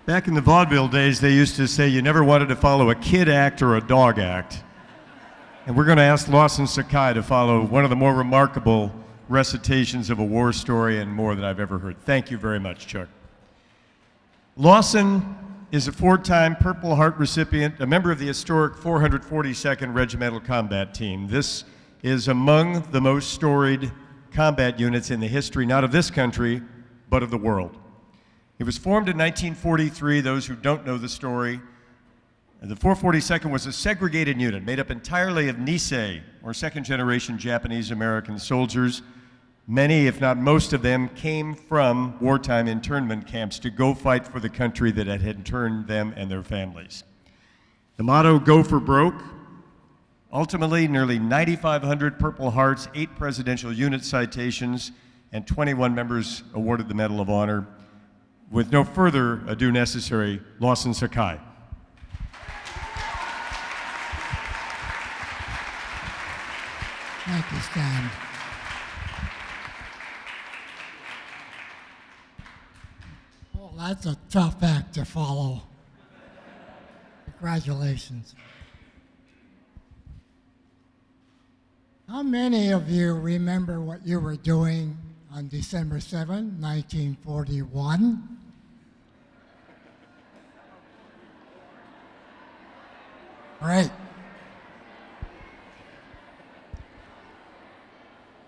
Back in the vaudeville days, they used to say you never wanted to follow a kid act or a dog act. And we're going to ask Lawson Sakai to follow one of the more remarkable recitations of a war story and more that I've ever heard. Thank you very much, Chuck. Lawson is a 4-time Purple Heart recipient, a member of the historic 442nd Regimental Combat Team. This is among the most storied combat units in the history, not of this country, but of the world. It was formed in 1943, those who don't know the story. The 442nd was a segregated unit made up entirely of Nisei, or second-generation Japanese-American soldiers. Many, if not most of them, came from wartime internment camps to go fight for the country that had interned them and their families. The motto, "Go for broke." Ultimately, nearly 9,500 Purple Hearts, 8 presidential unit citations, and 21 members awarded the Medal of Honor. With no further ado necessary, Lawson Sakai. Thank you, Stan. Well, that's a tough act to follow. Congratulations. How many of you remember what you were doing on December 7, 1941? Great.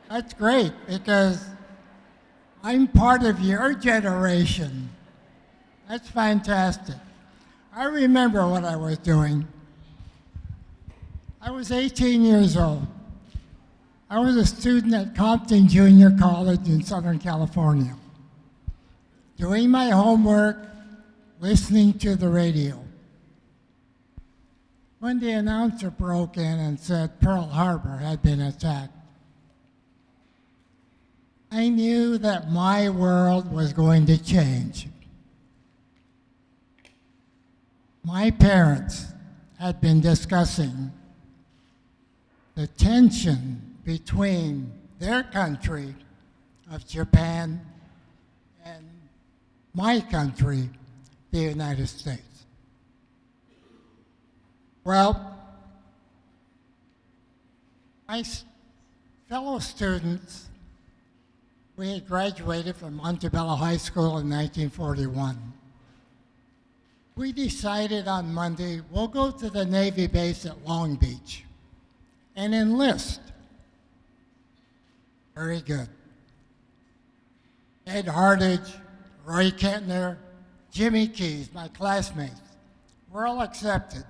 That's great, because I'm part of your generation. That's fantastic. I remember what I was doing. I was 18 years old. I was a student at Compton Junior College in Southern California, doing my homework, listening to the radio. When the announcer broke in and said Pearl Harbor had been attacked, I knew that my world was going to change. My parents had been discussing the tension between their country of Japan and my country, the United States. Well, my fellow students, we had graduated from Montebello High School in 1941. We decided on Monday, we'll go to the Navy base at Long Beach and enlist. Very good. Ed Hardage, Roy Kentner, Jimmy Keys, my classmates, were all accepted.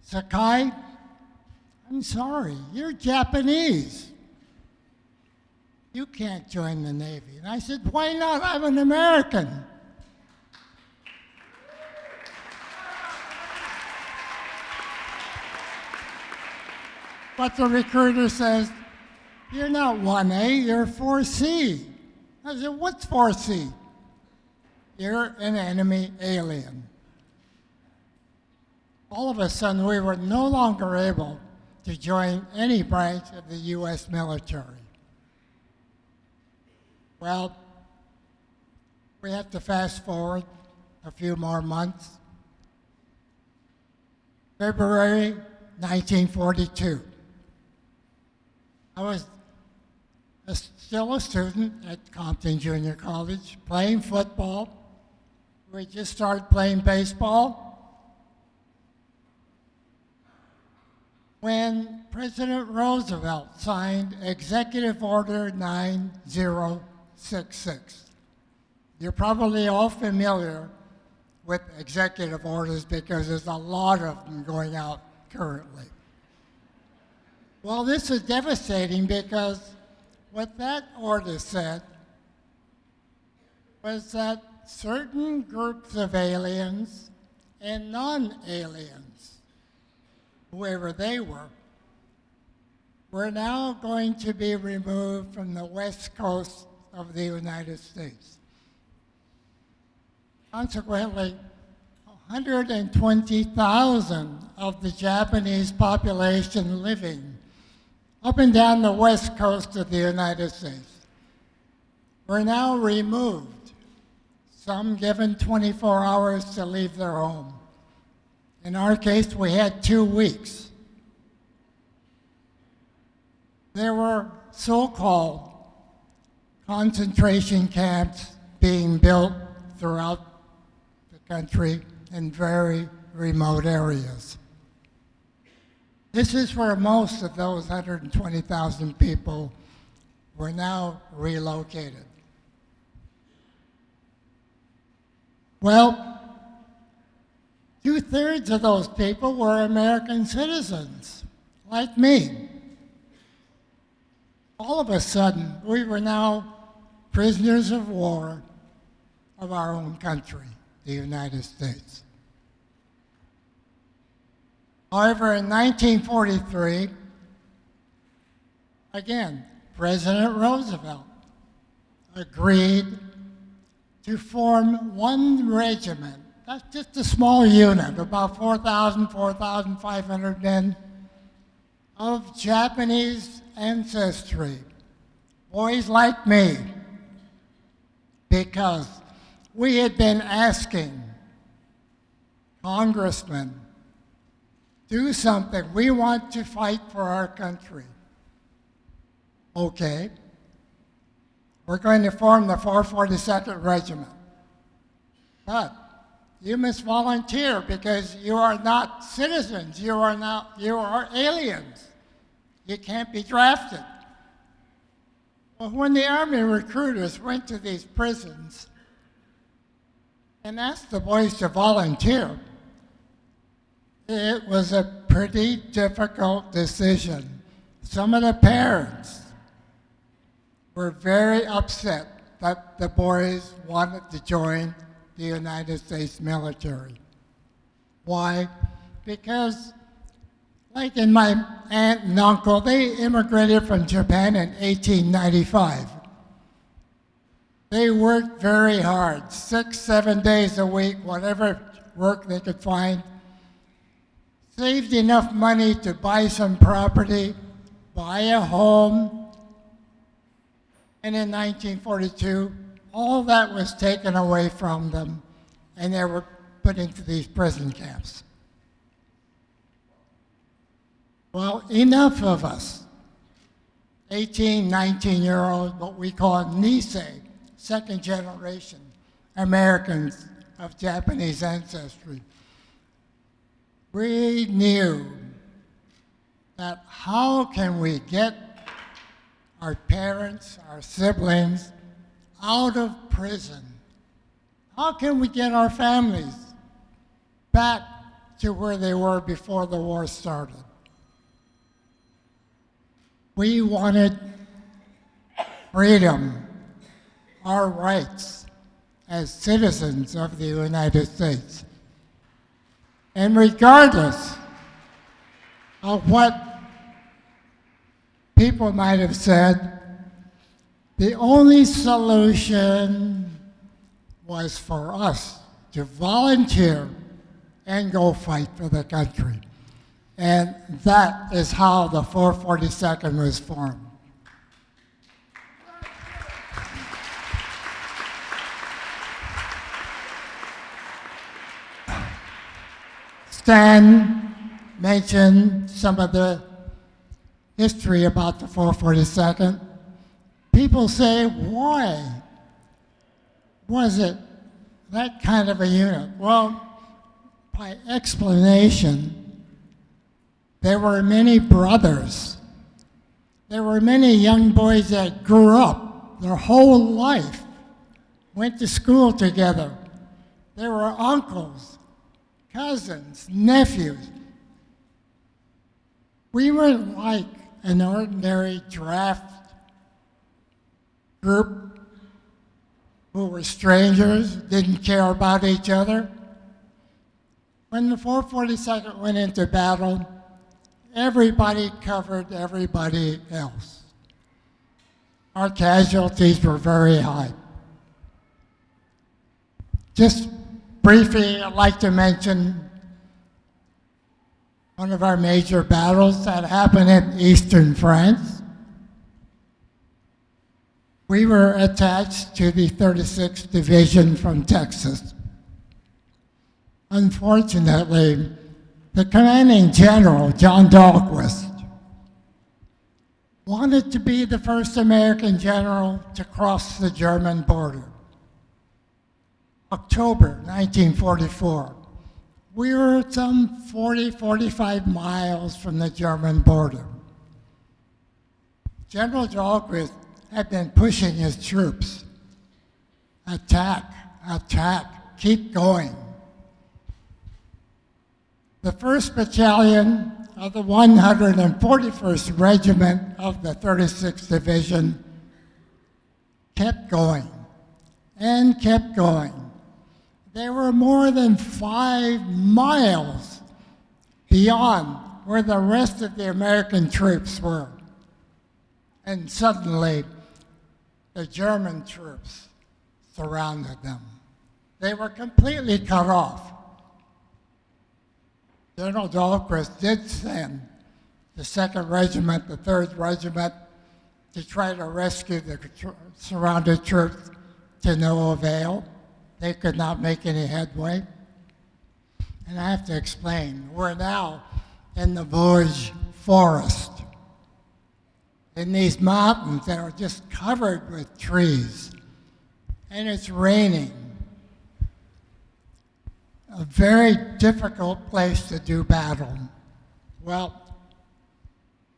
Sakai, I'm sorry, you're Japanese. You can't join the Navy. And I said, why not? I'm an American. But the recruiter says, you're not 1A, you're 4C. I said, what's 4C? You're an enemy alien. All of a sudden, we were no longer able to join any branch of the U.S. military. Well, we have to fast forward a few more months. February 1942. I was still a student at Compton Junior College, playing football. We just started playing baseball when President Roosevelt signed Executive Order 9066. You're probably all familiar with executive orders because there's a lot of them going out currently. Well, this is devastating because what that order said was that certain groups of aliens and non-aliens, whoever they were now going to be removed from the west coast of the United States. Consequently, 120,000 of the Japanese population living up and down the west coast of the United States were now removed. some given 24 hours to leave their home. In our case, we had 2 weeks. There were so-called concentration camps being built throughout the country in very remote areas. This is where most of those 120,000 people were now relocated. Well, 2/3 of those people were American citizens, like me. All of a sudden, we were now prisoners of war of our own country, the United States. However, in 1943, again, President Roosevelt agreed to form one regiment. That's just a small unit, about 4,000, 4,500 men of Japanese ancestry, boys like me, because we had been asking congressmen, do something. We want to fight for our country. Okay. We're going to form the 442nd Regiment. But you must volunteer because you are not citizens. You are aliens. You can't be drafted. Well, when the Army recruiters went to these prisons and asked the boys to volunteer, it was a pretty difficult decision. Some of the parents were very upset that the boys wanted to join the United States military. Why? Because, like in my aunt and uncle, they immigrated from Japan in 1895. They worked very hard, 6, 7 days a week, whatever work they could find, saved enough money to buy some property, buy a home, and in 1942, all that was taken away from them, and they were put into these prison camps. Well, enough of us, 18, 19-year-olds, what we call Nisei, second generation Americans of Japanese ancestry. We knew that how can we get our parents, our siblings, out of prison? How can we get our families back to where they were before the war started? We wanted freedom, our rights as citizens of the United States. And regardless of what people might have said, the only solution was for us to volunteer and go fight for the country. And that is how the 442nd was formed. Stan mentioned some of the history about the 442nd. People say, why was it that kind of a unit? Well, by explanation, there were many brothers. There were many young boys that grew up their whole life, went to school together. There were uncles, cousins, nephews. We weren't like an ordinary draft group who were strangers, didn't care about each other. When the 442nd went into battle, everybody covered everybody else. Our casualties were very high. Just briefly, I'd like to mention one of our major battles that happened in eastern France. We were attached to the 36th Division from Texas. Unfortunately, the commanding general, John Dahlquist, wanted to be the first American general to cross the German border. October 1944. We were some 45 miles from the German border. General Dahlquist had been pushing his troops. Attack, attack, keep going. The 1st Battalion of the 141st Regiment of the 36th Division kept going and kept going. They were more than 5 miles beyond where the rest of the American troops were. And suddenly, the German troops surrounded them. They were completely cut off. General Dahlquist did send the 2nd Regiment, the 3rd Regiment, to try to rescue the surrounded troops, to no avail. They could not make any headway. And I have to explain, we're now in the Vosges forest, in these mountains that are just covered with trees, and it's raining. A very difficult place to do battle. Well,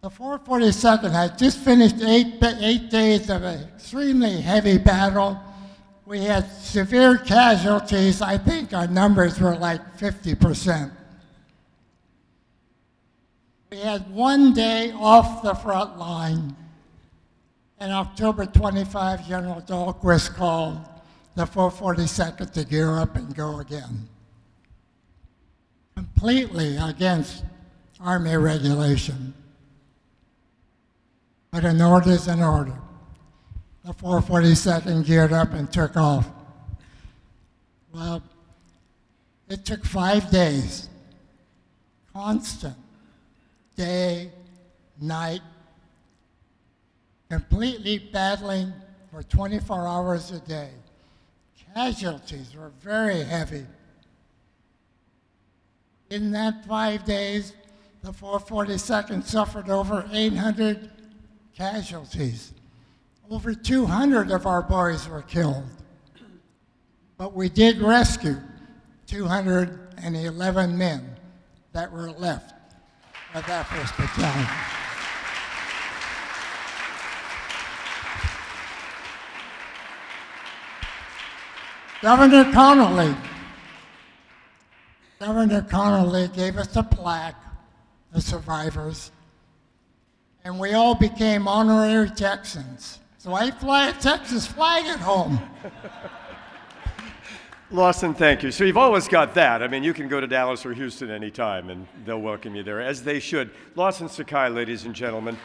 the 442nd had just finished eight days of an extremely heavy battle. We had severe casualties. I think our numbers were like 50%. We had 1 day off the front line. And October 25, General Dahlquist called the 442nd to gear up and go again. Completely against Army regulation. But an order is an order. The 442nd geared up and took off. Well, it took 5 days. Constant. Day, night. Completely battling for 24 hours a day. Casualties were very heavy. In that 5 days, the 442nd suffered over 800 casualties. Over 200 of our boys were killed. But we did rescue 211 men that were left of that 1st Battalion. Governor Connolly gave us a plaque, the survivors, and we all became honorary Texans. So I fly a Texas flag at home. Lawson, thank you. So you've always got that. I mean, you can go to Dallas or Houston anytime, and they'll welcome you there, as they should. Lawson Sakai, ladies and gentlemen.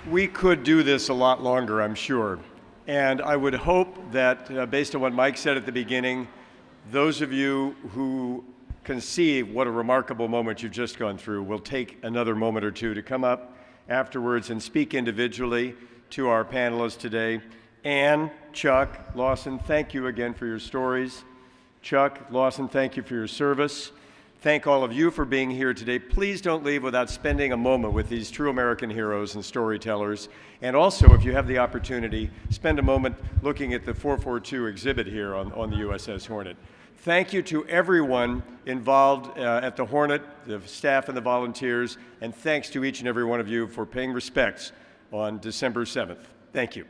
We could do this a lot longer, I'm sure. And I would hope that, based on what Mike said at the beginning, those of you who can see what a remarkable moment you've just gone through will take another moment or two to come up afterwards and speak individually to our panelists today. Ann, Chuck, Lawson, thank you again for your stories. Chuck, Lawson, thank you for your service. Thank all of you for being here today. Please don't leave without spending a moment with these true American heroes and storytellers. And also, if you have the opportunity, spend a moment looking at the 442 exhibit here on the USS Hornet. Thank you to everyone involved at the Hornet, the staff and the volunteers, and thanks to each and every one of you for paying respects on December 7th. Thank you.